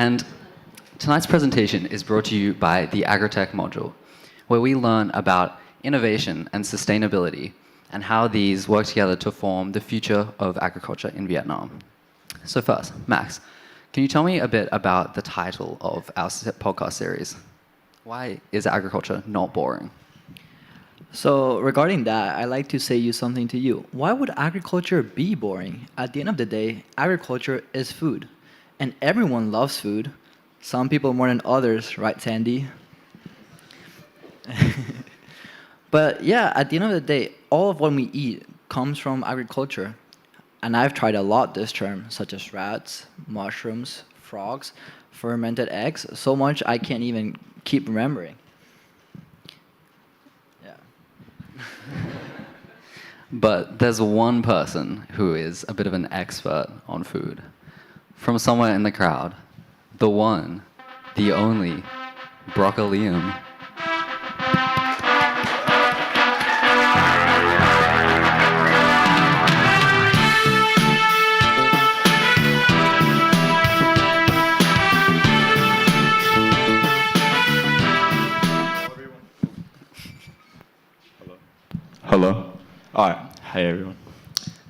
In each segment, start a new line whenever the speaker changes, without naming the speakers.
And tonight's presentation is brought to you by the Agritech module, where we learn about innovation and sustainability and how these work together to form the future of agriculture in Vietnam. So first, Max, can you tell me a bit about the title of our podcast series? Why is agriculture not boring?
So regarding that, I'd like to say you something to you. Why would agriculture be boring? At the end of the day, agriculture is food. And everyone loves food. Some people more than others, right, Sandy? But yeah, at the end of the day, all of what we eat comes from agriculture. And I've tried a lot this term, such as rats, mushrooms, frogs, fermented eggs, so much I can't even keep remembering. Yeah.
But there's one person who is a bit of an expert on food. From somewhere in the crowd, the one, the only, Broccolium.
Hello. All right. Hey, everyone.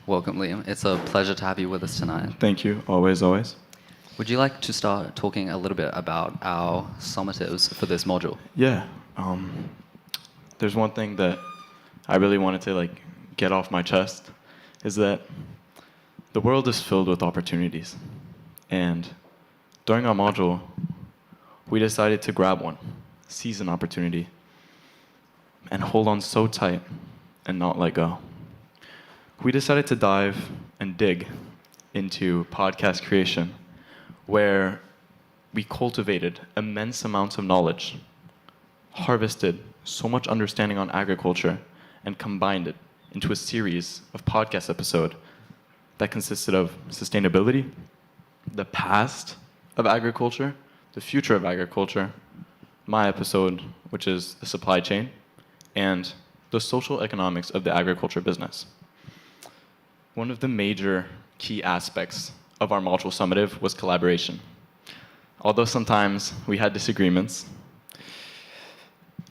Welcome, Liam. It's a pleasure to have you with us tonight.
Thank you. Always, always.
Would you like to start talking a little bit about our summatives for this module?
Yeah. There's one thing that I really wanted to get off my chest is that the world is filled with opportunities. And during our module, we decided to grab one, seize an opportunity, and hold on so tight and not let go. We decided to dive and dig into podcast creation, where we cultivated immense amounts of knowledge, harvested so much understanding on agriculture, and combined it into a series of podcast episodes that consisted of sustainability, the past of agriculture, the future of agriculture, my episode, which is the supply chain, and the social economics of the agriculture business. One of the major key aspects of our module summative was collaboration. Although sometimes we had disagreements,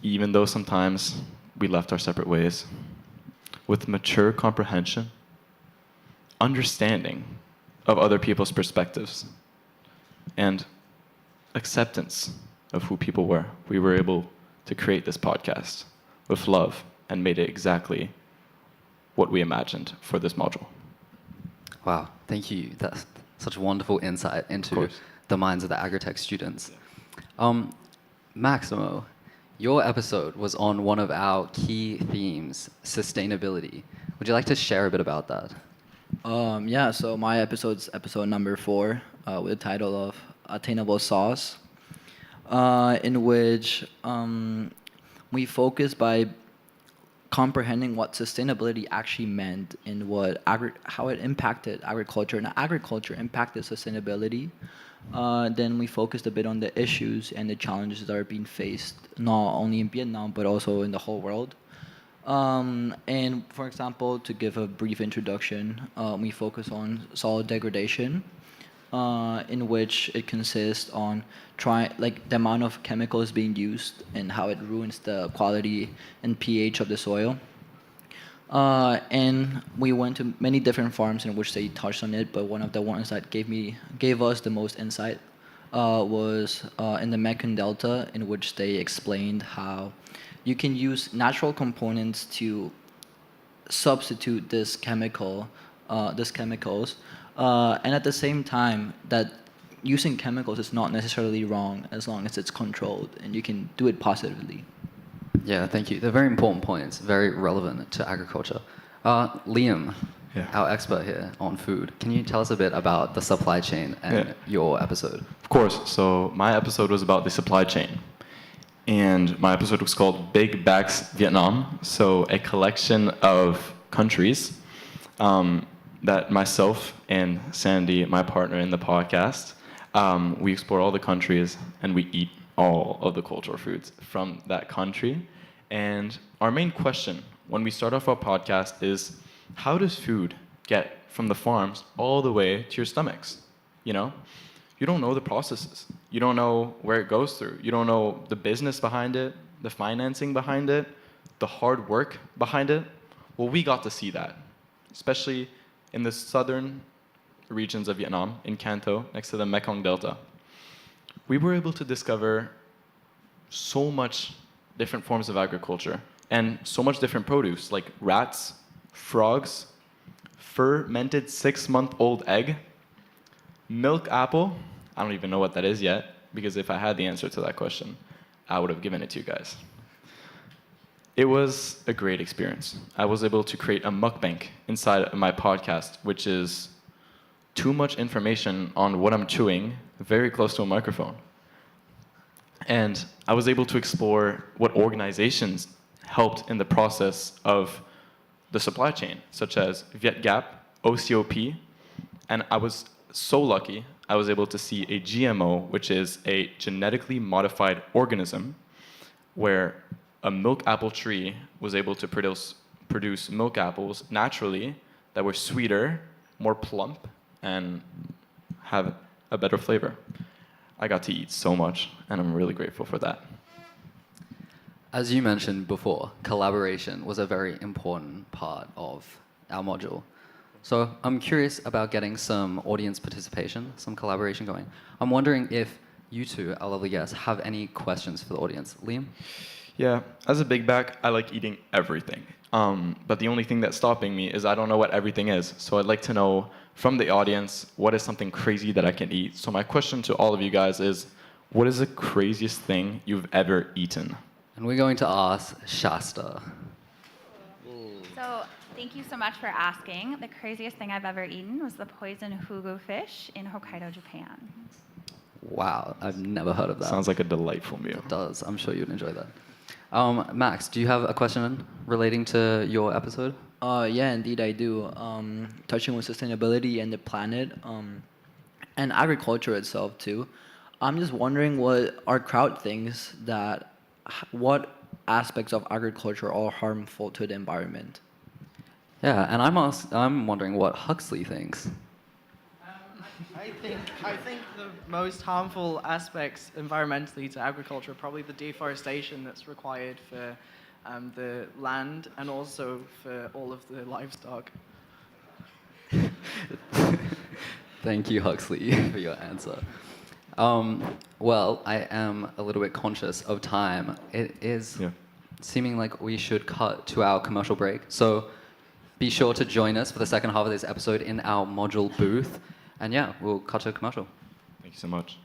even though sometimes we left our separate ways, with mature comprehension, understanding of other people's perspectives, and acceptance of who people were, we were able to create this podcast with love and made it exactly what we imagined for this module.
Wow, thank you. That's such wonderful insight into the minds of the Agritech students. Maximo, your episode was on one of our key themes, sustainability. Would you like to share a bit about that?
Yeah, so my episode's episode number 4 with the title of Attainable Sauce, in which we focus by comprehending what sustainability actually meant and how it impacted agriculture and agriculture impacted sustainability. Then we focused a bit on the issues and the challenges that are being faced not only in Vietnam but also in the whole world. And for example, to give a brief introduction, we focus on soil degradation, in which it consists on the amount of chemicals being used and how it ruins the quality and pH of the soil. And we went to many different farms in which they touched on it, but one of the ones that gave us the most insight was in the Mekong Delta, in which they explained how you can use natural components to substitute these chemicals, and at the same time that using chemicals is not necessarily wrong as long as it's controlled and you can do it positively.
Yeah, thank you. They're very important points, very relevant to agriculture. Liam, our expert here on food, can you tell us a bit about the supply chain and your episode?
Of course. So my episode was about the supply chain. And my episode was called Big Backs Vietnam. So a collection of countries that myself and Sandy, my partner in the podcast, we explore all the countries and we eat all of the cultural foods from that country. And our main question when we start off our podcast is, how does food get from the farms all the way to your stomachs? You know, you don't know the processes. You don't know where it goes through. You don't know the business behind it, the financing behind it, the hard work behind it. Well, we got to see that, especially in the southern regions of Vietnam, in Can Tho, next to the Mekong Delta. We were able to discover so much different forms of agriculture and so much different produce, like rats, frogs, fermented 6-month-old egg, milk apple. I don't even know what that is yet, because if I had the answer to that question, I would have given it to you guys. It was a great experience. I was able to create a mukbang inside of my podcast, which is too much information on what I'm chewing very close to a microphone. And I was able to explore what organizations helped in the process of the supply chain, such as VietGap, OCOP, and I was so lucky I was able to see a GMO, which is a genetically modified organism, where a milk apple tree was able to produce milk apples naturally that were sweeter, more plump, and have a better flavor. I got to eat so much, and I'm really grateful for that.
As you mentioned before, collaboration was a very important part of our module. So I'm curious about getting some audience participation, some collaboration going. I'm wondering if you two, our lovely guests, have any questions for the audience. Liam?
Yeah, as a big back, I like eating everything. But the only thing that's stopping me is I don't know what everything is. So I'd like to know from the audience, what is something crazy that I can eat? So my question to all of you guys is, what is the craziest thing you've ever eaten?
And we're going to ask Shasta.
So thank you so much for asking. The craziest thing I've ever eaten was the poison hugu fish in Hokkaido, Japan.
Wow, I've never heard of that.
Sounds like a delightful meal.
It does. I'm sure you'd enjoy that. Max, do you have a question relating to your episode?
Yeah, indeed I do. Touching with sustainability and the planet, and agriculture itself too. I'm just wondering what our crowd thinks that what aspects of agriculture are harmful to the environment.
Yeah, and I'm wondering what Huxley thinks.
I think the most harmful aspects environmentally to agriculture are probably the deforestation that's required for the land and also for all of the livestock.
Thank you, Huxley, for your answer. Well, I am a little bit conscious of time. It is seeming like we should cut to our commercial break. So be sure to join us for the second half of this episode in our module booth. And yeah, we'll cut to a commercial.
Thank you so much.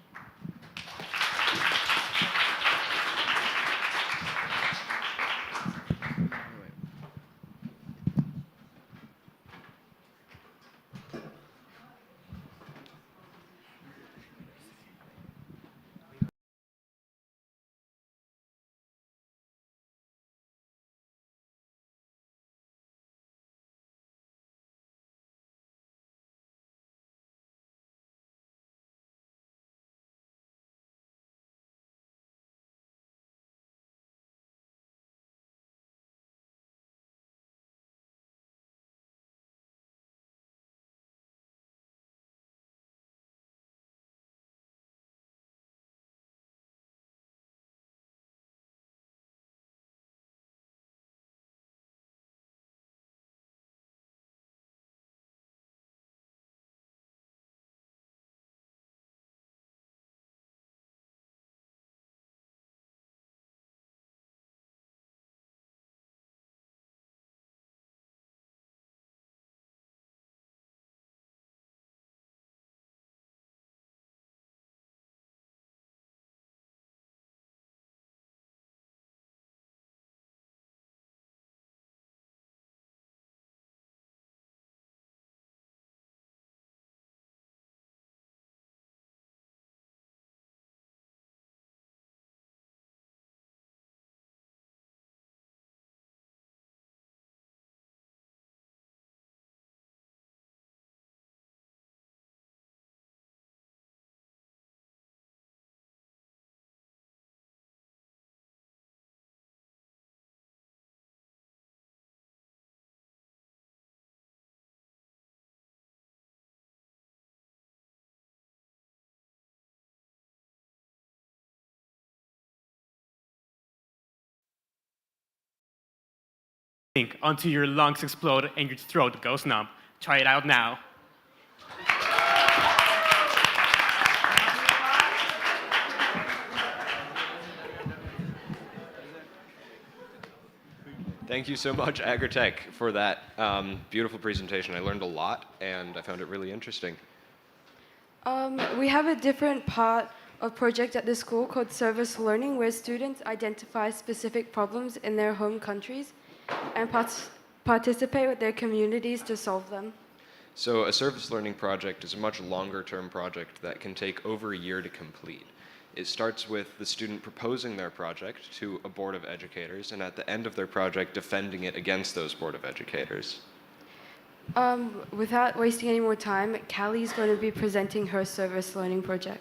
until your lungs explode and your throat goes numb. Try it out now.
Thank you so much, Agritech, for that beautiful presentation. I learned a lot, and I found it really interesting.
We have a different part of project at the school called service learning, where students identify specific problems in their home countries and participate with their communities to solve them.
So a service learning project is a much longer-term project that can take over a year to complete. It starts with the student proposing their project to a board of educators, and at the end of their project, defending it against those board of educators.
Without wasting any more time, Callie's going to be presenting her service learning project.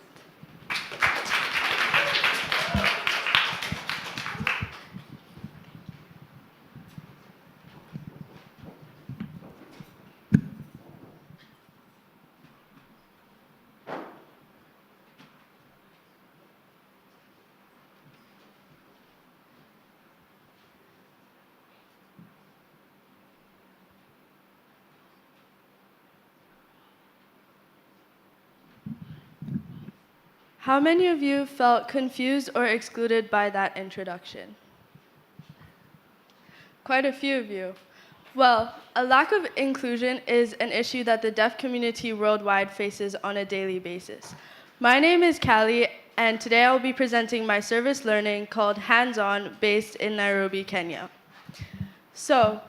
How many of you felt confused or excluded by that introduction? Quite a few of you. Well, a lack of inclusion is an issue that the deaf community worldwide faces on a daily basis. My name is Callie, and today I'll be presenting my service learning called Hands On, based in Nairobi, Kenya. So,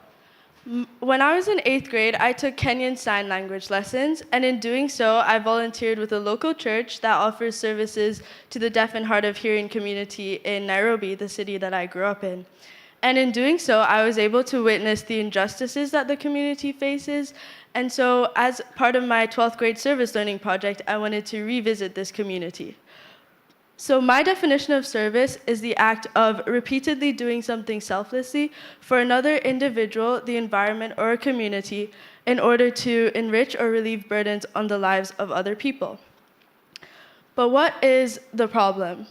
when I was in 8th grade, I took Kenyan Sign Language lessons, and in doing so, I volunteered with a local church that offers services to the deaf and hard of hearing community in Nairobi, the city that I grew up in. And in doing so, I was able to witness the injustices that the community faces, and so as part of my 12th grade service learning project, I wanted to revisit this community. So my definition of service is the act of repeatedly doing something selflessly for another individual, the environment, or a community in order to enrich or relieve burdens on the lives of other people. But what is the problem?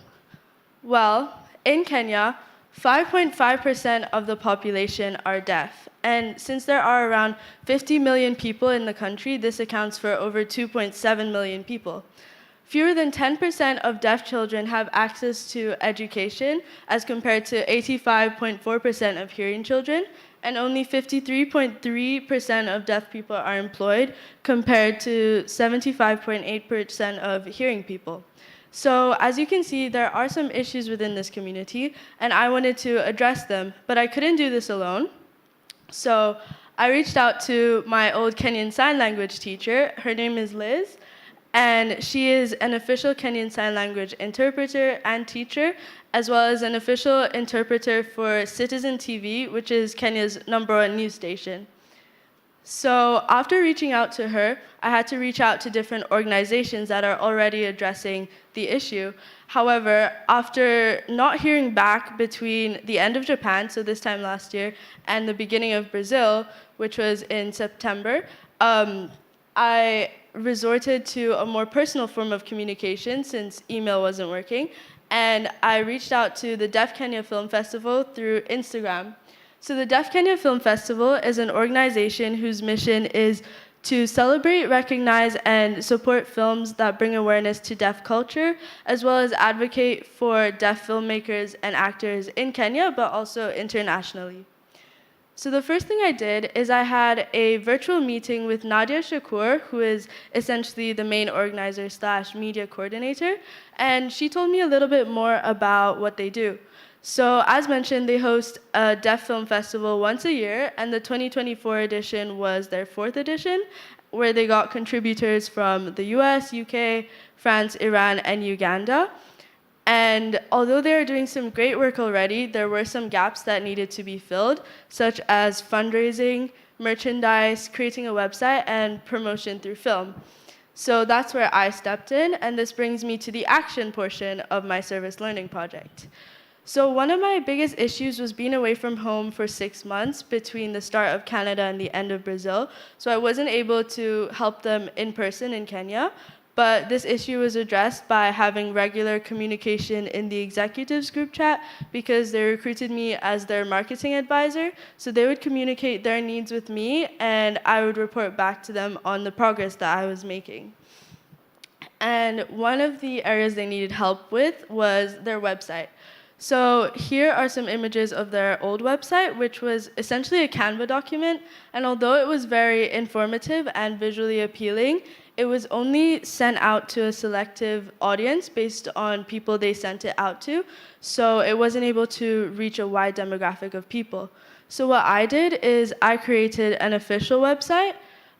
Well, in Kenya, 5.5% of the population are deaf. And since there are around 50 million people in the country, this accounts for over 2.7 million people. Fewer than 10% of deaf children have access to education, as compared to 85.4% of hearing children, and only 53.3% of deaf people are employed, compared to 75.8% of hearing people. So as you can see, there are some issues within this community, and I wanted to address them, but I couldn't do this alone. So I reached out to my old Kenyan Sign Language teacher. Her name is Liz. And she is an official Kenyan Sign Language interpreter and teacher, as well as an official interpreter for Citizen TV, which is Kenya's #1 news station. So after reaching out to her, I had to reach out to different organizations that are already addressing the issue. However, after not hearing back between the end of Japan, so this time last year, and the beginning of Brazil, which was in September, I resorted to a more personal form of communication since email wasn't working, and I reached out to the Deaf Kenya Film Festival through Instagram. So the Deaf Kenya Film Festival is an organization whose mission is to celebrate, recognize, and support films that bring awareness to deaf culture, as well as advocate for deaf filmmakers and actors in Kenya, but also internationally. So the first thing I did is I had a virtual meeting with Nadia Shakur, who is essentially the main organizer / media coordinator, and she told me a little bit more about what they do. So as mentioned, they host a deaf film festival once a year, and the 2024 edition was their 4th edition, where they got contributors from the US, UK, France, Iran, and Uganda. And although they are doing some great work already, there were some gaps that needed to be filled, such as fundraising, merchandise, creating a website, and promotion through film. So that's where I stepped in, and this brings me to the action portion of my service learning project. So one of my biggest issues was being away from home for 6 months between the start of Canada and the end of Brazil. So I wasn't able to help them in person in Kenya. But this issue was addressed by having regular communication in the executives group chat because they recruited me as their marketing advisor. So they would communicate their needs with me and I would report back to them on the progress that I was making. And one of the areas they needed help with was their website. So here are some images of their old website, which was essentially a Canva document. And although it was very informative and visually appealing, it was only sent out to a selective audience based on people they sent it out to. So it wasn't able to reach a wide demographic of people. So what I did is I created an official website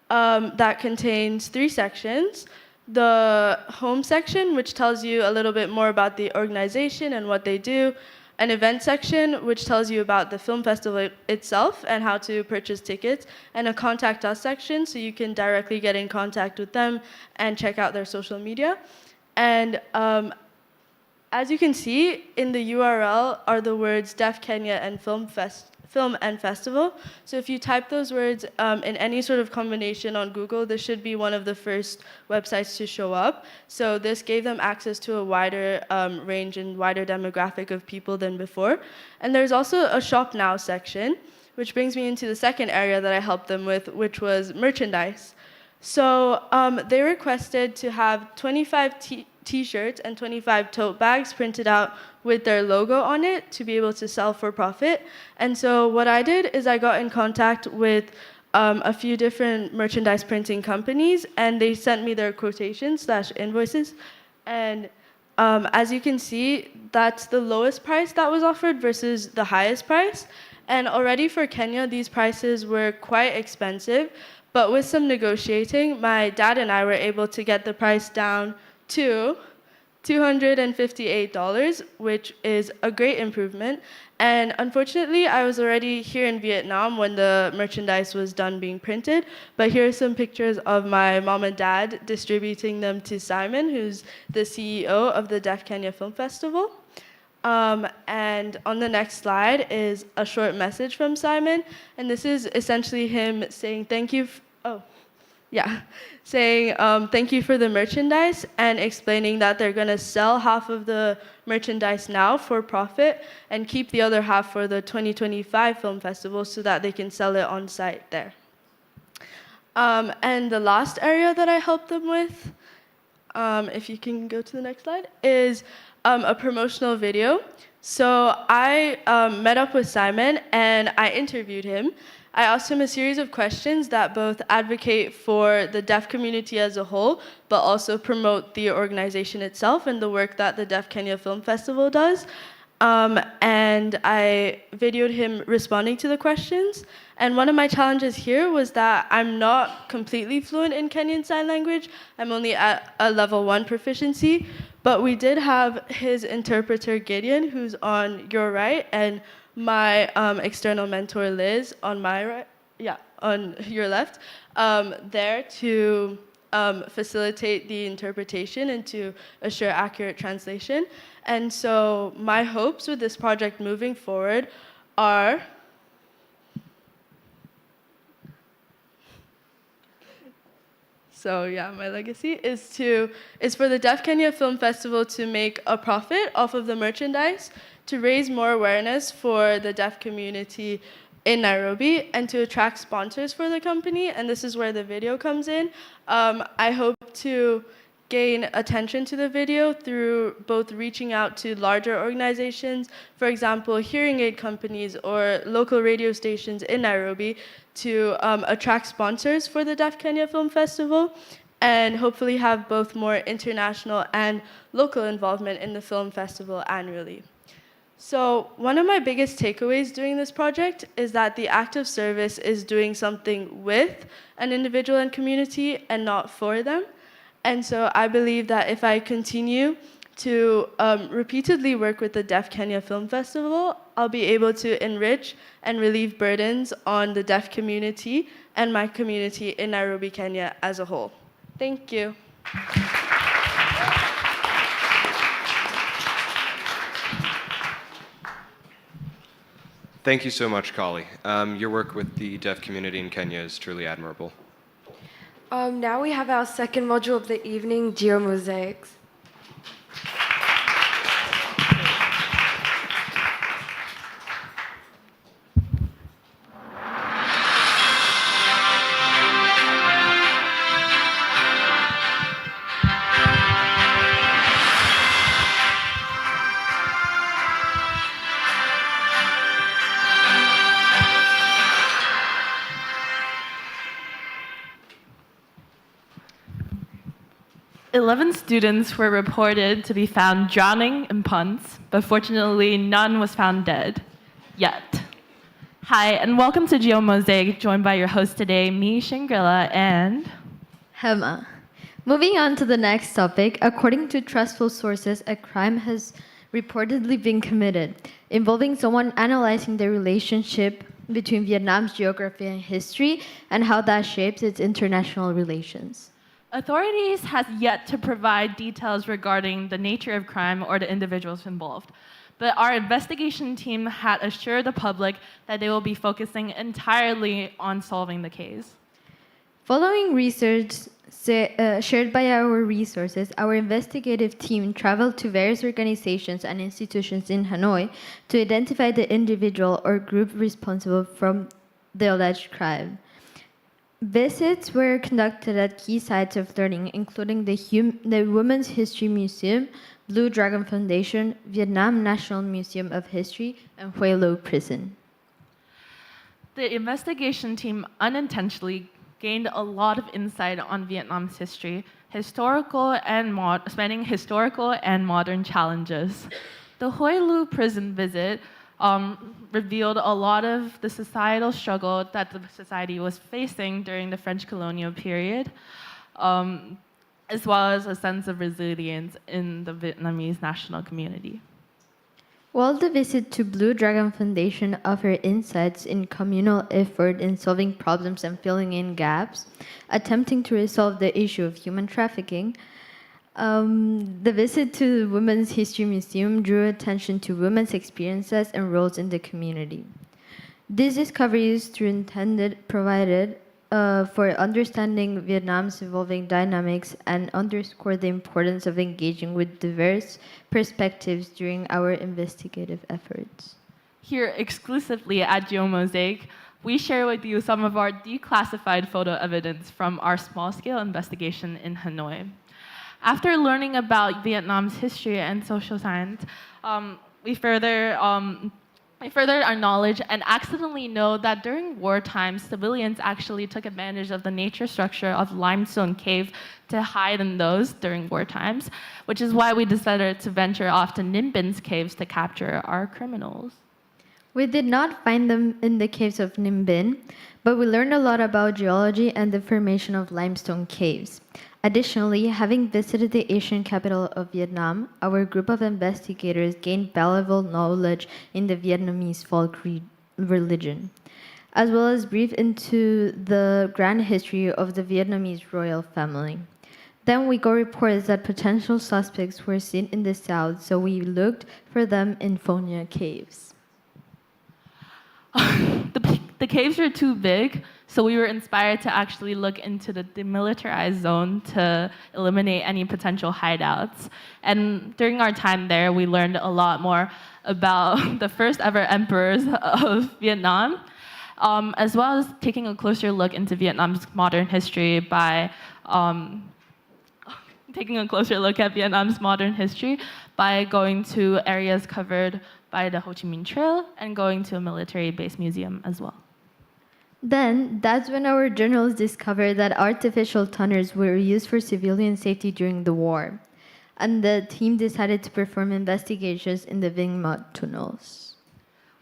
that contains 3 sections. The home section, which tells you a little bit more about the organization and what they do, an event section, which tells you about the film festival itself and how to purchase tickets, and a contact us section, so you can directly get in contact with them and check out their social media. And as you can see, in the URL are the words Deaf Kenya and Film and Festival. So if you type those words in any sort of combination on Google, this should be one of the first websites to show up. So this gave them access to a wider range and wider demographic of people than before. And there's also a Shop Now section, which brings me into the second area that I helped them with, which was merchandise. So they requested to have 25 T-shirts and 25 tote bags printed out with their logo on it to be able to sell for profit. And so what I did is I got in contact with a few different merchandise printing companies, and they sent me their quotations/invoices. And as you can see, that's the lowest price that was offered versus the highest price. And already for Kenya, these prices were quite expensive. But with some negotiating, my dad and I were able to get the price down to $258, which is a great improvement. And unfortunately, I was already here in Vietnam when the merchandise was done being printed. But here are some pictures of my mom and dad distributing them to Simon, who's the CEO of the Deaf Kenya Film Festival. And on the next slide is a short message from Simon. And this is essentially him saying thank you. Saying thank you for the merchandise and explaining that they're going to sell half of the merchandise now for profit and keep the other half for the 2025 film festival so that they can sell it on site there. And the last area that I helped them with, if you can go to the next slide, is a promotional video. So I met up with Simon and I interviewed him. I asked him a series of questions that both advocate for the deaf community as a whole, but also promote the organization itself and the work that the Deaf Kenya Film Festival does. And I videoed him responding to the questions. And one of my challenges here was that I'm not completely fluent in Kenyan Sign Language. I'm only at a level 1 proficiency. But we did have his interpreter, Gideon, who's on your right, and my external mentor, Liz, on my right, on your left, there to facilitate the interpretation and to assure accurate translation. And so my hopes with this project moving forward are my legacy is for the Deaf Kenya Film Festival to make a profit off of the merchandise, to raise more awareness for the deaf community in Nairobi, and to attract sponsors for the company. And this is where the video comes in. I hope to gain attention to the video through both reaching out to larger organizations, for example, hearing aid companies or local radio stations in Nairobi, to attract sponsors for the Deaf Kenya Film Festival, and hopefully have both more international and local involvement in the film festival annually. So one of my biggest takeaways doing this project is that the act of service is doing something with an individual and community and not for them. And so I believe that if I continue to repeatedly work with the Deaf Kenya Film Festival, I'll be able to enrich and relieve burdens on the deaf community and my community in Nairobi, Kenya as a whole. Thank you.
Thank you so much, Kali. Your work with the deaf community in Kenya is truly admirable.
Now we have our second module of the evening, geomosaics.
Eleven students were reported to be found drowning in ponds, but fortunately none was found dead. Yet. Hi, and welcome to GeoMosaic, joined by your host today, me, Shangri-La, and...
Hema. Moving on to the next topic, according to trustful sources, a crime has reportedly been committed, involving someone analyzing the relationship between Vietnam's geography and history and how that shapes its international relations.
Authorities has yet to provide details regarding the nature of crime or the individuals involved, but our investigation team had assured the public that they will be focusing entirely on solving the case.
Following research shared by our resources, our investigative team traveled to various organizations and institutions in Hanoi to identify the individual or group responsible for the alleged crime. Visits were conducted at key sites of learning, including the Women's History Museum, Blue Dragon Foundation, Vietnam National Museum of History, and Hue Lo Prison.
The investigation team unintentionally gained a lot of insight on Vietnam's history, spanning historical and modern challenges. The Hue Lo prison visit revealed a lot of the societal struggle that the society was facing during the French colonial period, as well as a sense of resilience in the Vietnamese national community.
While the visit to Blue Dragon Foundation offered insights in communal effort in solving problems and filling in gaps, attempting to resolve the issue of human trafficking, the visit to the Women's History Museum drew attention to women's experiences and roles in the community. These discoveries provided for understanding Vietnam's evolving dynamics and underscore the importance of engaging with diverse perspectives during our investigative efforts.
Here exclusively at GeoMosaic, we share with you some of our declassified photo evidence from our small-scale investigation in Hanoi. After learning about Vietnam's history and social science, we furthered our knowledge and accidentally know that during wartime, civilians actually took advantage of the nature structure of limestone cave to hide in those during war times, which is why we decided to venture off to Ninh Binh caves to capture our criminals.
We did not find them in the caves of Ninh Binh, but we learned a lot about geology and the formation of limestone caves. Additionally, having visited the Asian capital of Vietnam, our group of investigators gained valuable knowledge in the Vietnamese folk religion, as well as brief into the grand history of the Vietnamese royal family. Then we got reports that potential suspects were seen in the south, so we looked for them in Pho Nha caves.
The caves were too big, so we were inspired to actually look into the demilitarized zone to eliminate any potential hideouts. And during our time there, we learned a lot more about the first ever emperors of Vietnam, as well as taking a closer look into Vietnam's modern history by going to areas covered by the Ho Chi Minh Trail and going to a military base museum as well.
Then, that's when our journalists discovered that artificial tunnels were used for civilian safety during the war, and the team decided to perform investigations in the Vinh Mot tunnels.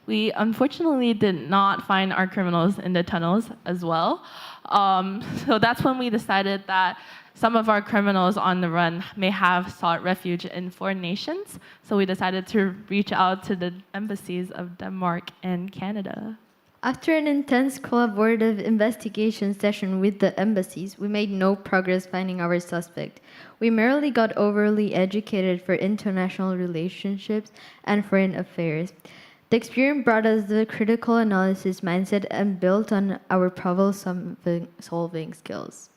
We unfortunately did not find our criminals in the tunnels as well, so that's when we decided that some of our criminals on the run may have sought refuge in foreign nations, so we decided to reach out to the embassies of Denmark and Canada.
After an intense collaborative investigation session with the embassies, we made no progress finding our suspect. We merely got overly educated for international relationships and foreign affairs. The experience brought us the critical analysis mindset and built on our problem-solving skills.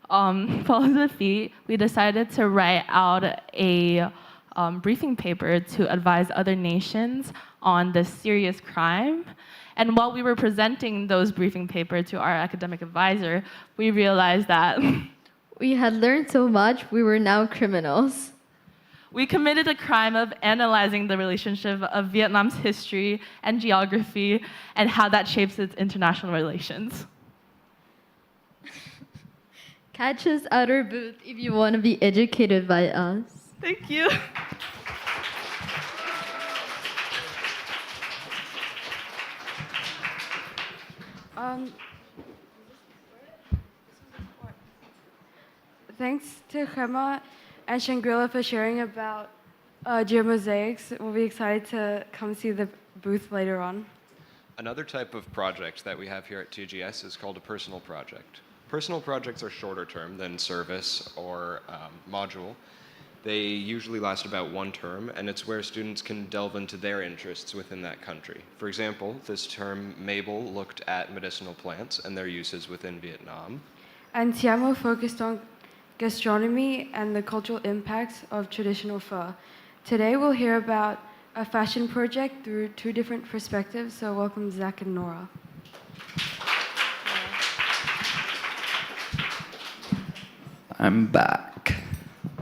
philosophy, we decided to write out a briefing paper to advise other nations on this serious crime. And while we were presenting those briefing paper to our academic advisor, we realized that
We had learned so much, we were now criminals.
we committed a crime of analyzing the relationship of Vietnam's history and geography and how that shapes its international relations.
Catch us at our booth if you want to be educated by us.
Thank you.
Thanks to Gemma and Shangri-La for sharing about geomosaics. We'll be excited to come see the booth later on.
Another type of project that we have here at TGS is called a personal project. Personal projects are shorter term than service or module. They usually last about 1 term, and it's where students can delve into their interests within that country. For example, this term, Mabel looked at medicinal plants and their uses within Vietnam.
And Tiamo focused on gastronomy and the cultural impacts of traditional pho. Today we'll hear about a fashion project through 2 different perspectives, so welcome Zach and Nora.
I'm back.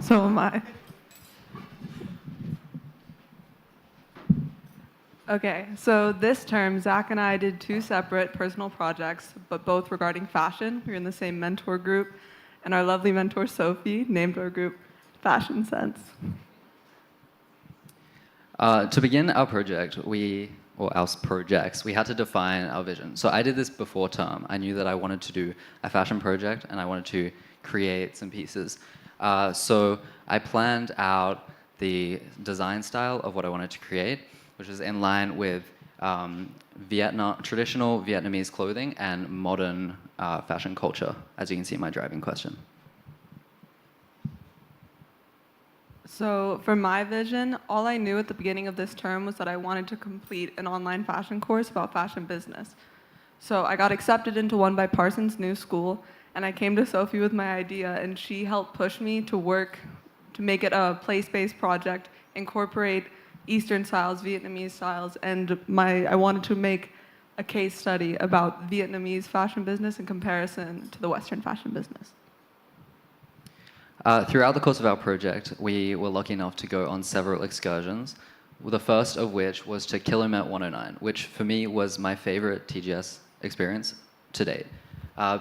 So am I. Okay, so this term, Zach and I did 2 separate personal projects, but both regarding fashion. We were in the same mentor group, and our lovely mentor, Sophie, named our group Fashion Sense.
To begin our project, we had to define our vision. So I did this before term. I knew that I wanted to do a fashion project, and I wanted to create some pieces. So I planned out the design style of what I wanted to create, which is in line with traditional Vietnamese clothing and modern fashion culture, as you can see in my driving question.
So for my vision, all I knew at the beginning of this term was that I wanted to complete an online fashion course about fashion business. So I got accepted into one by Parsons New School, and I came to Sophie with my idea, and she helped push me to work to make it a place-based project, incorporate Eastern styles, Vietnamese styles, and I wanted to make a case study about Vietnamese fashion business in comparison to the Western fashion business.
Throughout the course of our project, we were lucky enough to go on several excursions, the first of which was to Kilomet 109, which for me was my favorite TGS experience to date.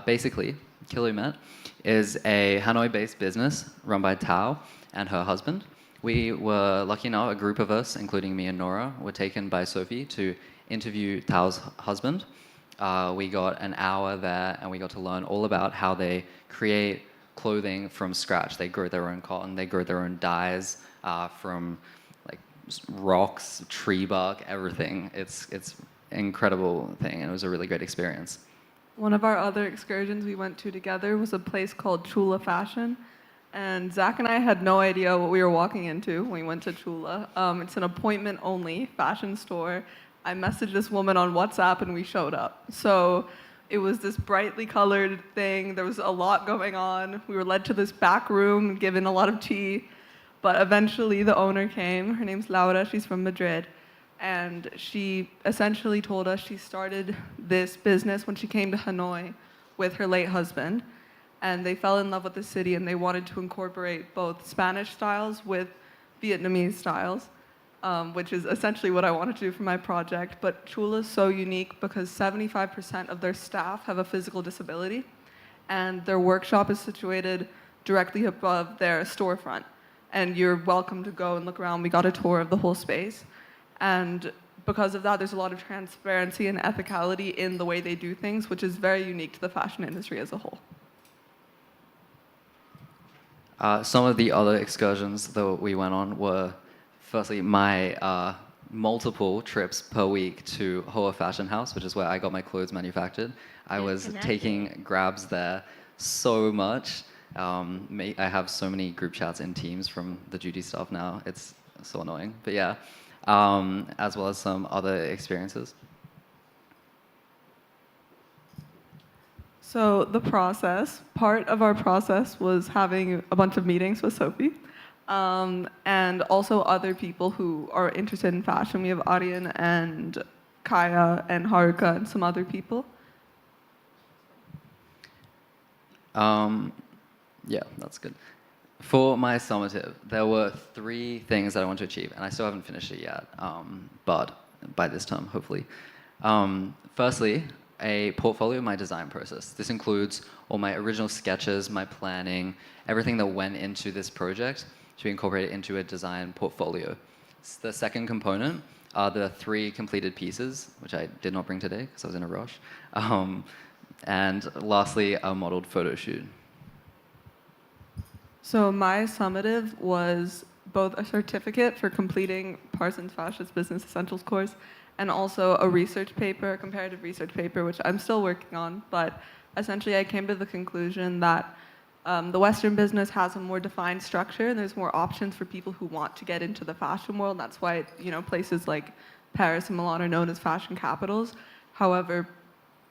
Basically, Kilomet is a Hanoi-based business run by Tao and her husband. We were lucky enough, a group of us, including me and Nora, were taken by Sophie to interview Tao's husband. We got an hour there, and we got to learn all about how they create clothing from scratch. They grow their own cotton, they grow their own dyes from like rocks, tree bark, everything. It's an incredible thing, and it was a really great experience.
One of our other excursions we went to together was a place called Chula Fashion. And Zach and I had no idea what we were walking into when we went to Chula. It's an appointment-only fashion store. I messaged this woman on WhatsApp, and we showed up. So it was this brightly colored thing. There was a lot going on. We were led to this back room, given a lot of tea. But eventually, the owner came. Her name's Laura. She's from Madrid. And she essentially told us she started this business when she came to Hanoi with her late husband. And they fell in love with the city, and they wanted to incorporate both Spanish styles with Vietnamese styles, which is essentially what I wanted to do for my project. But Chula is so unique because 75% of their staff have a physical disability, and their workshop is situated directly above their storefront. And you're welcome to go and look around. We got a tour of the whole space. And because of that, there's a lot of transparency and ethicality in the way they do things, which is very unique to the fashion industry as a whole.
Some of the other excursions that we went on were, firstly, my multiple trips per week to Hoa Fashion House, which is where I got my clothes manufactured. I was taking grabs there so much. I have so many group chats in Teams from the duty staff now. It's so annoying. But yeah, as well as some other experiences.
So the process, part of our process was having a bunch of meetings with Sophie, and also other people who are interested in fashion. We have Aryan and Kaya and Haruka and some other people.
Yeah, that's good. For my summative, there were 3 things that I want to achieve, and I still haven't finished it yet, but by this term, hopefully. Firstly, a portfolio of my design process. This includes all my original sketches, my planning, everything that went into this project to be incorporated into a design portfolio. The second component are the 3 completed pieces, which I did not bring today because I was in a rush. And lastly, a modeled photo shoot.
So my summative was both a certificate for completing Parsons Fascist Business Essentials course and also a research paper, a comparative research paper, which I'm still working on. But essentially, I came to the conclusion that the Western business has a more defined structure, and there's more options for people who want to get into the fashion world. That's why, places like Paris and Milan are known as fashion capitals. However,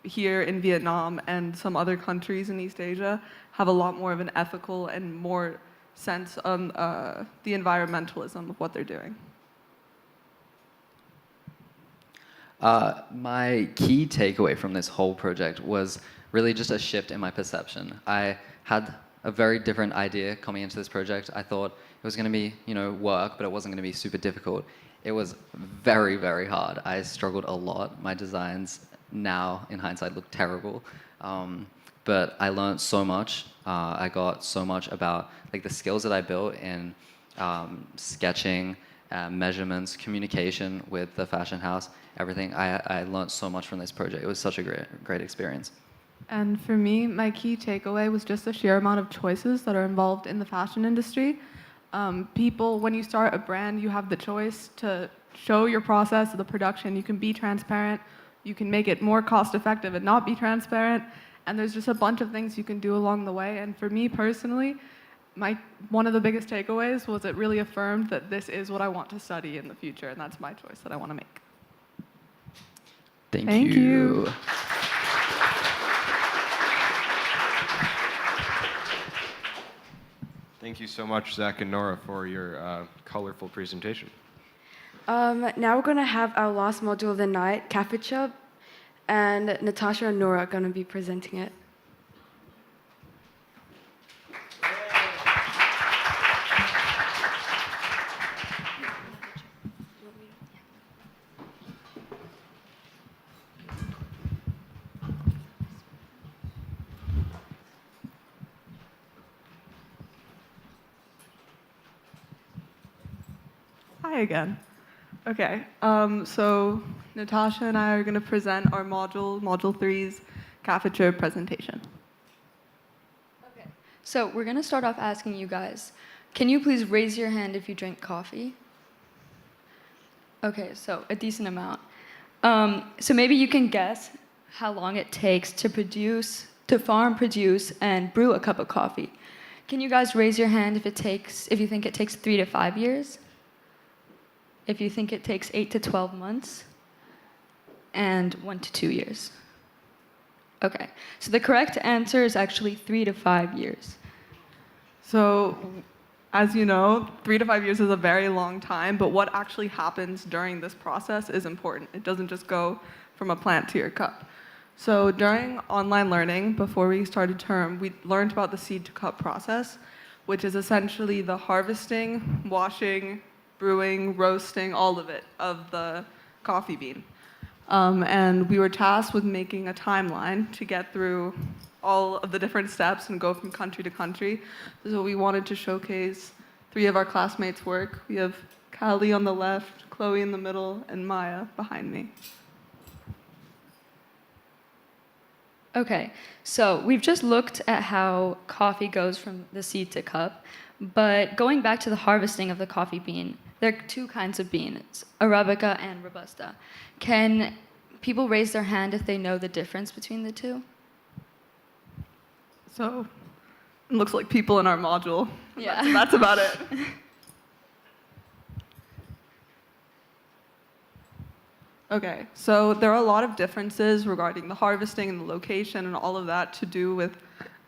here in Vietnam and some other countries in East Asia have a lot more of an ethical and more sense on the environmentalism of what they're doing.
My key takeaway from this whole project was really just a shift in my perception. I had a very different idea coming into this project. I thought it was going to be, work, but it wasn't going to be super difficult. It was very, very hard. I struggled a lot. My designs now, in hindsight, look terrible. But I learned so much. I got so much about the skills that I built in sketching, measurements, communication with the fashion house, everything. I learned so much from this project. It was such a great experience.
And for me, my key takeaway was just the sheer amount of choices that are involved in the fashion industry. People, when you start a brand, you have the choice to show your process of the production. You can be transparent. You can make it more cost-effective and not be transparent. And there's just a bunch of things you can do along the way. And for me personally, one of the biggest takeaways was it really affirmed that this is what I want to study in the future, and that's my choice that I want to make.
Thank you.
Thank you so much, Zach and Nora, for your colorful presentation.
Now we're going to have our last module of the night, Cafe Chub, and Natasha and Nora are going to be presenting it.
Hi again. Okay, so Natasha and I are going to present our Module 3's cafeteria presentation.
Okay, so we're going to start off asking you guys, can you please raise your hand if you drink coffee? Okay, so a decent amount. So maybe you can guess how long it takes to farm, produce, and brew a cup of coffee. Can you guys raise your hand if you think it takes 3 to 5 years? If you think it takes 8 to 12 months, and 1 to 2 years. Okay, so the correct answer is actually 3 to 5 years.
So, as you know, 3 to 5 years is a very long time, but what actually happens during this process is important. It doesn't just go from a plant to your cup. So during online learning, before we started term, we learned about the seed to cup process, which is essentially the harvesting, washing, brewing, roasting, all of it, of the coffee bean. And we were tasked with making a timeline to get through all of the different steps and go from country to country. So we wanted to showcase 3 of our classmates' work. We have Callie on the left, Chloe in the middle, and Maya behind me.
Okay, so we've just looked at how coffee goes from the seed to cup, but going back to the harvesting of the coffee bean, there are 2 kinds of beans, Arabica and Robusta. Can people raise their hand if they know the difference between the 2?
So, it looks like people in our module.
Yeah.
That's about it. Okay, so there are a lot of differences regarding the harvesting and the location and all of that to do with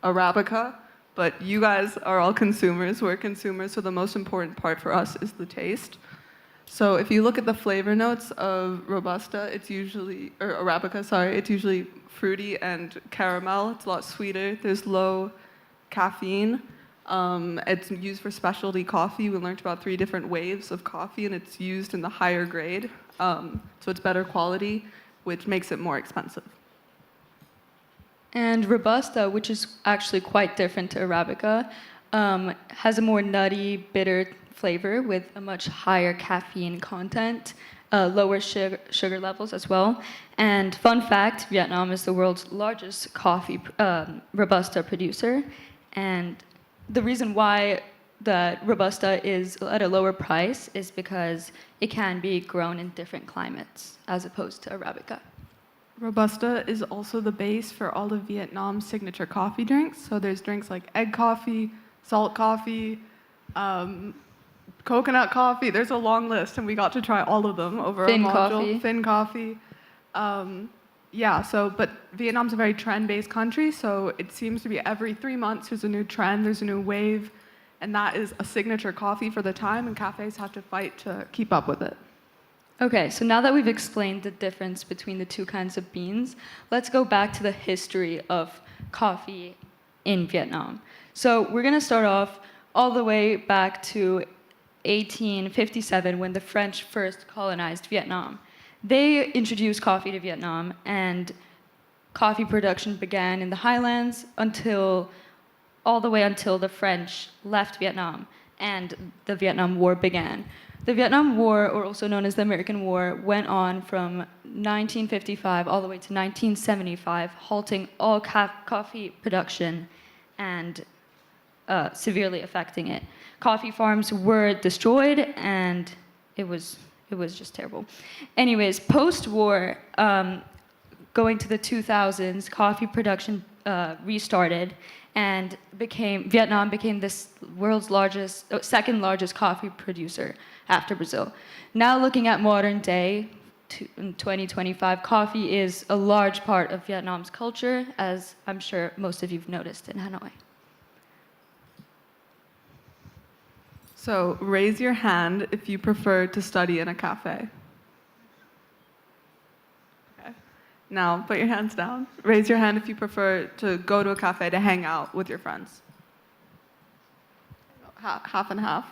Arabica, but you guys are all consumers. We're consumers, so the most important part for us is the taste. So if you look at the flavor notes of Robusta, it's usually, or Arabica, sorry, it's usually fruity and caramel. It's a lot sweeter. There's low caffeine. It's used for specialty coffee. We learned about 3 different waves of coffee, and it's used in the higher grade. So it's better quality, which makes it more expensive.
And Robusta, which is actually quite different to Arabica, has a more nutty, bitter flavor with a much higher caffeine content, lower sugar levels as well. And fun fact, Vietnam is the world's largest coffee Robusta producer. And the reason why the Robusta is at a lower price is because it can be grown in different climates as opposed to Arabica.
Robusta is also the base for all of Vietnam's signature coffee drinks. So there's drinks like egg coffee, salt coffee, coconut coffee. There's a long list, and we got to try all of them over
Fin
our module.
coffee.
Fin coffee. But Vietnam's a very trend-based country, so it seems to be every 3 months there's a new trend, there's a new wave, and that is a signature coffee for the time, and cafes have to fight to keep up with it.
Okay, so now that we've explained the difference between the 2 kinds of beans, let's go back to the history of coffee in Vietnam. So we're going to start off all the way back to 1857 when the French first colonized Vietnam. They introduced coffee to Vietnam, and coffee production began in the highlands all the way until the French left Vietnam and the Vietnam War began. The Vietnam War, or also known as the American War, went on from 1955 all the way to 1975, halting all coffee production and severely affecting it. Coffee farms were destroyed, and it was just terrible. Anyways, post-war, going to the 2000s, coffee production restarted, and Vietnam became this world's second largest coffee producer after Brazil. Now looking at modern day, in 2025, coffee is a large part of Vietnam's culture, as I'm sure most of you've noticed in Hanoi.
So raise your hand if you prefer to study in a cafe. Okay. Now put your hands down. Raise your hand if you prefer to go to a cafe to hang out with your friends. Half and half.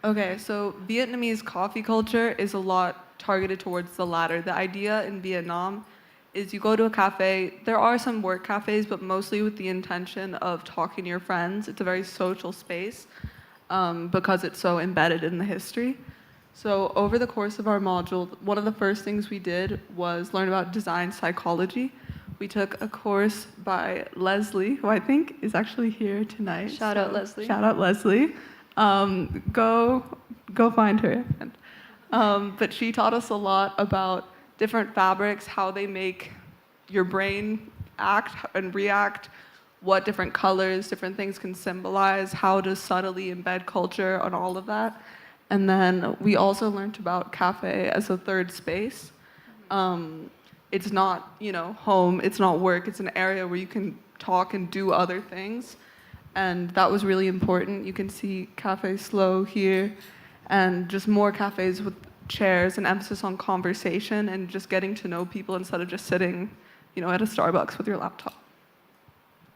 Okay, so Vietnamese coffee culture is a lot targeted towards the latter. The idea in Vietnam is you go to a cafe, there are some work cafes, but mostly with the intention of talking to your friends. It's a very social space because it's so embedded in the history. So over the course of our module, one of the first things we did was learn about design psychology. We took a course by Leslie, who I think is actually here tonight.
Shout out Leslie.
Shout out Leslie. Go find her. But she taught us a lot about different fabrics, how they make your brain act and react, what different colors, different things can symbolize, how to subtly embed culture on all of that. And then we also learned about cafe as a third space. It's not, home, it's not work, it's an area where you can talk and do other things. And that was really important. You can see Cafe Slow here, and just more cafes with chairs and emphasis on conversation and just getting to know people instead of just sitting, at a Starbucks with your laptop.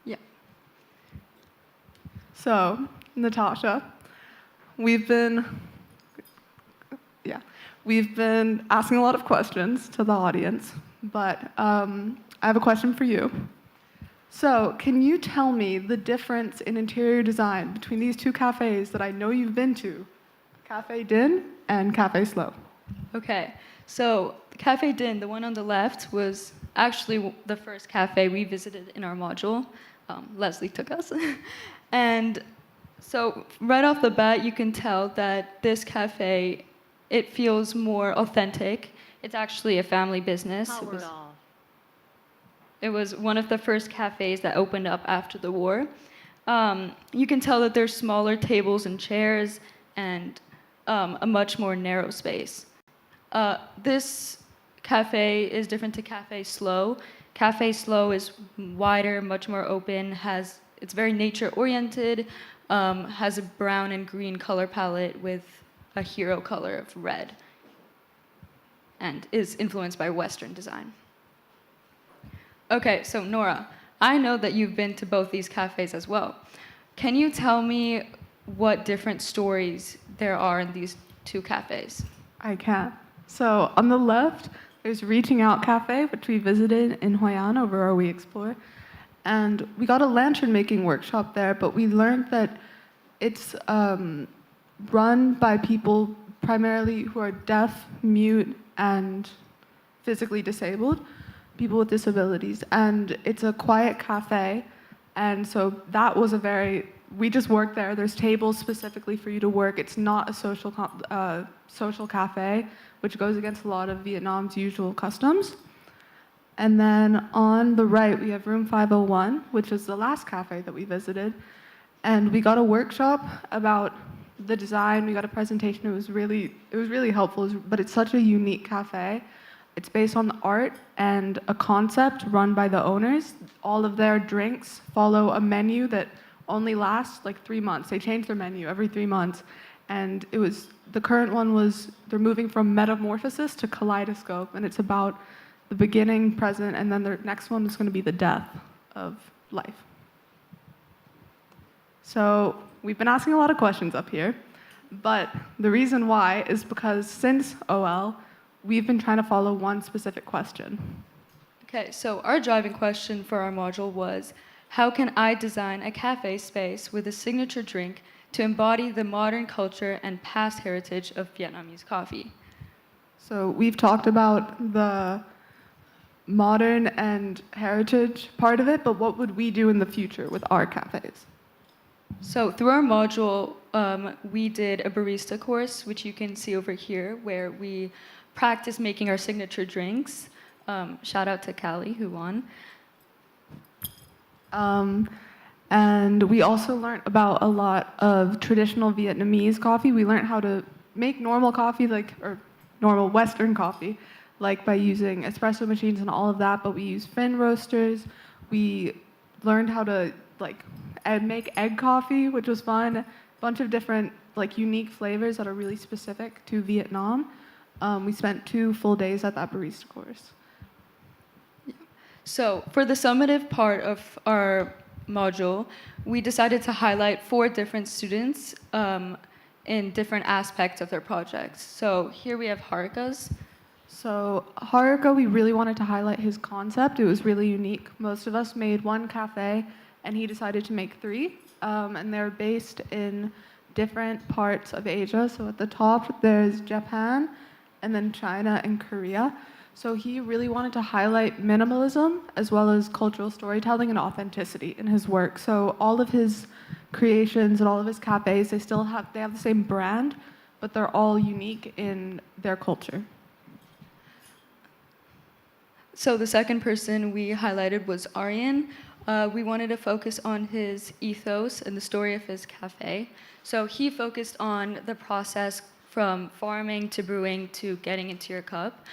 Yeah. So, Natasha, we've been asking a lot of questions to the audience, but I have a question for you. So, can you tell me the difference in interior design between these 2 cafes that I know you've been to, Cafe Din and Cafe Slow?
Okay, so Cafe Din, the one on the left, was actually the first cafe we visited in our module. Leslie took us. And so right off the bat, you can tell that this cafe, it feels more authentic. It's actually a family business. It was one of the first cafes that opened up after the war. You can tell that there's smaller tables and chairs, and a much more narrow space. This cafe is different to Cafe Slow. Cafe Slow is wider, much more open, it's very nature-oriented, has a brown and green color palette with a hero color of red, and is influenced by Western design. Okay, so Nora, I know that you've been to both these cafes as well. Can you tell me what different stories there are in these two cafes?
I can. So on the left, there's Reaching Out Cafe, which we visited in Hoi An over our We Explore. And we got a lantern making workshop there, but we learned that it's run by people primarily who are deaf, mute, and physically disabled, people with disabilities. And it's a quiet cafe. And so that was we just worked there. There's tables specifically for you to work. It's not a social cafe, which goes against a lot of Vietnam's usual customs. And then on the right, we have room 501, which is the last cafe that we visited. And we got a workshop about the design. We got a presentation. It was really helpful, but it's such a unique cafe. It's based on art and a concept run by the owners. All of their drinks follow a menu that only lasts like 3 months. They change their menu every 3 months. And the current one was, they're moving from metamorphosis to kaleidoscope, and it's about the beginning, present, and then the next one is going to be the death of life. So we've been asking a lot of questions up here, but the reason why is because since OL, we've been trying to follow one specific question.
Okay, so our driving question for our module was, how can I design a cafe space with a signature drink to embody the modern culture and past heritage of Vietnamese coffee?
So we've talked about the modern and heritage part of it, but what would we do in the future with our cafes?
So through our module, we did a barista course, which you can see over here, where we practice making our signature drinks. Shout out to Callie, who won.
And we also learned about a lot of traditional Vietnamese coffee. We learned how to make normal coffee, or normal Western coffee, like by using espresso machines and all of that, but we use fin roasters. We learned how to make egg coffee, which was fun. A bunch of different unique flavors that are really specific to Vietnam. We spent 2 full days at that barista course.
So for the summative part of our module, we decided to highlight 4 different students in different aspects of their projects. So here we have Haruka's.
So Haruka, we really wanted to highlight his concept. It was really unique. Most of us made 1 cafe, and he decided to make 3. And they're based in different parts of Asia. So at the top, there's Japan, and then China and Korea. So he really wanted to highlight minimalism as well as cultural storytelling and authenticity in his work. So all of his creations and all of his cafes, they have the same brand, but they're all unique in their culture.
So the second person we highlighted was Aryan. We wanted to focus on his ethos and the story of his cafe. So he focused on the process from farming to brewing to getting into your cup,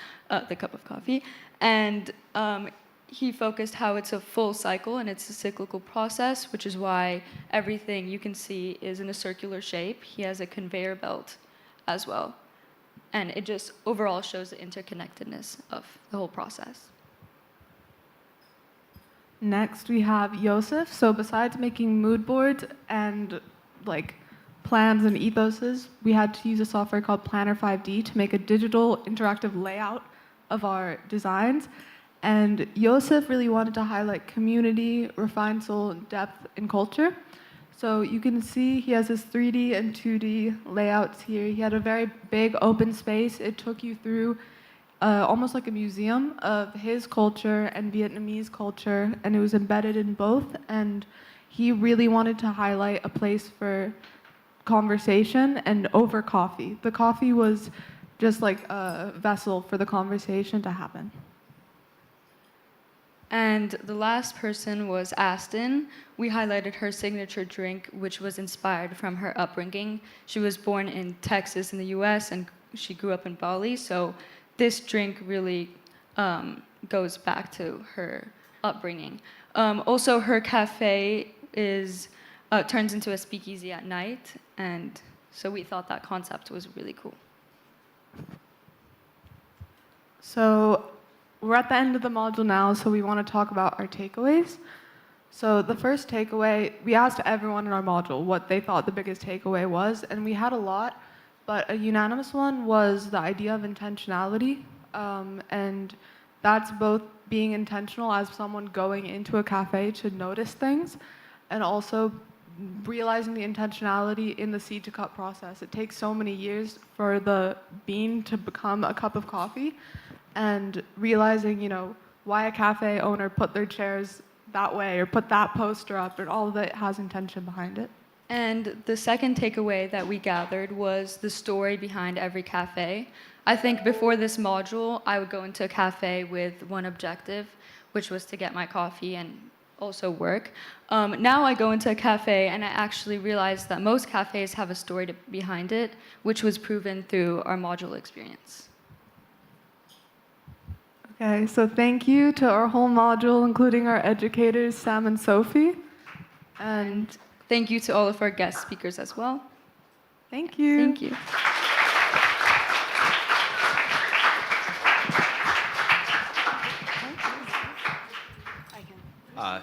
the cup of coffee. And he focused how it's a full cycle and it's a cyclical process, which is why everything you can see is in a circular shape. He has a conveyor belt as well. And it just overall shows the interconnectedness of the whole process.
Next, we have Yosef. So besides making mood boards and plans and ethoses, we had to use a software called Planner 5D to make a digital interactive layout of our designs. And Yosef really wanted to highlight community, refined soul, depth, and culture. So you can see he has his 3D and 2D layouts here. He had a very big open space. It took you through almost like a museum of his culture and Vietnamese culture, and it was embedded in both. And he really wanted to highlight a place for conversation and over coffee. The coffee was just like a vessel for the conversation to happen.
And the last person was Aston. We highlighted her signature drink, which was inspired from her upbringing. She was born in Texas in the US, and she grew up in Bali, so this drink really goes back to her upbringing. Also, her cafe turns into a speakeasy at night, and so we thought that concept was really cool.
So we're at the end of the module now, so we want to talk about our takeaways. So the first takeaway, we asked everyone in our module what they thought the biggest takeaway was, and we had a lot, but a unanimous one was the idea of intentionality, and that's both being intentional as someone going into a cafe to notice things, and also realizing the intentionality in the seed to cup process. It takes so many years for the bean to become a cup of coffee, and realizing, why a cafe owner put their chairs that way or put that poster up, and all of it has intention behind it.
And the second takeaway that we gathered was the story behind every cafe. I think before this module, I would go into a cafe with one objective, which was to get my coffee and also work. Now I go into a cafe and I actually realized that most cafes have a story behind it, which was proven through our module experience.
Okay, so thank you to our whole module, including our educators, Sam and Sophie.
And thank you to all of our guest speakers as well.
Thank you.
Thank you.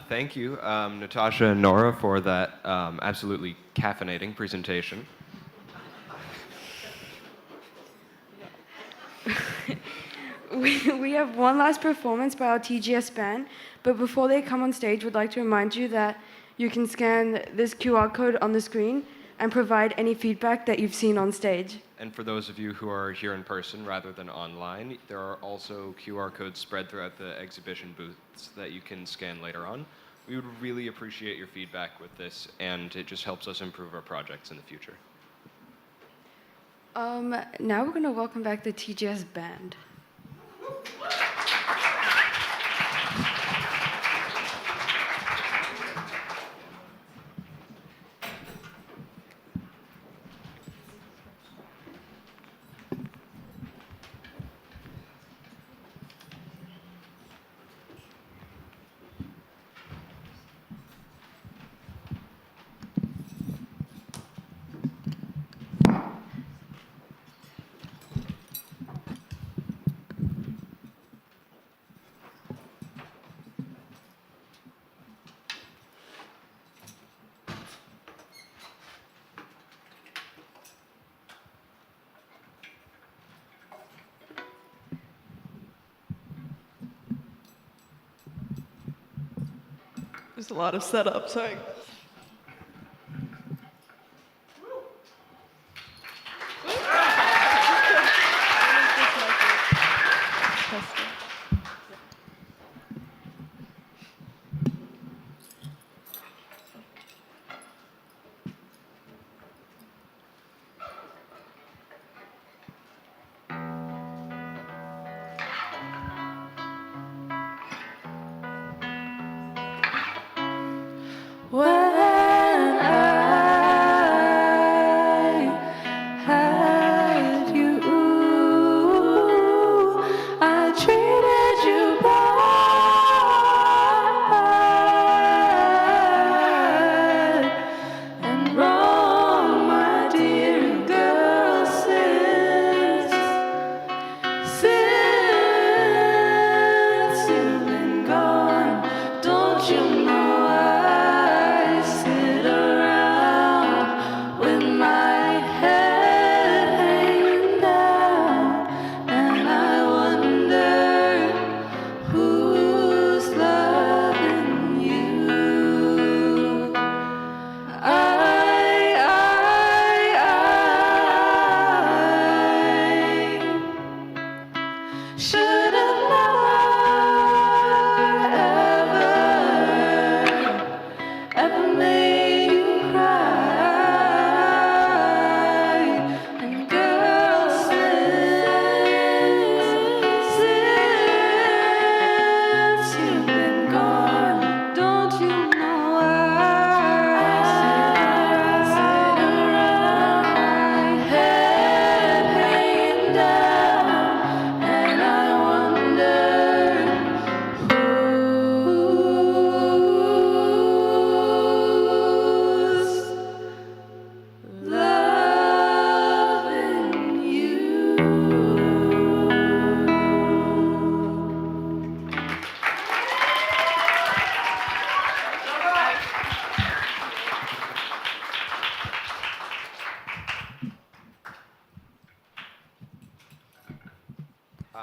Thank you, Natasha and Nora, for that absolutely caffeinating presentation.
We have one last performance by our TGS band, but before they come on stage, we'd like to remind you that you can scan this QR code on the screen and provide any feedback that you've seen on stage.
And for those of you who are here in person rather than online, there are also QR codes spread throughout the exhibition booths that you can scan later on. We would really appreciate your feedback with this, and it just helps us improve our projects in the future.
Now we're going to welcome back the TGS band.
There's a lot of setup, sorry.
When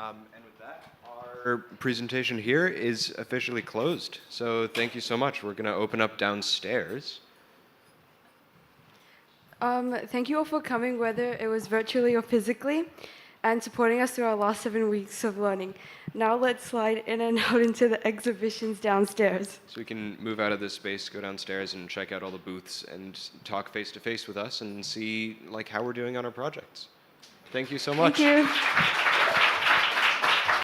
And with that, our presentation here is officially closed. So thank you so much. We're going to open up downstairs.
Thank you all for coming, whether it was virtually or physically, and supporting us through our last 7 weeks of learning. Now let's slide in and out into the exhibitions downstairs.
So we can move out of this space, go downstairs, and check out all the booths and talk face to face with us and see like how we're doing on our projects. Thank you so much.
Thank you.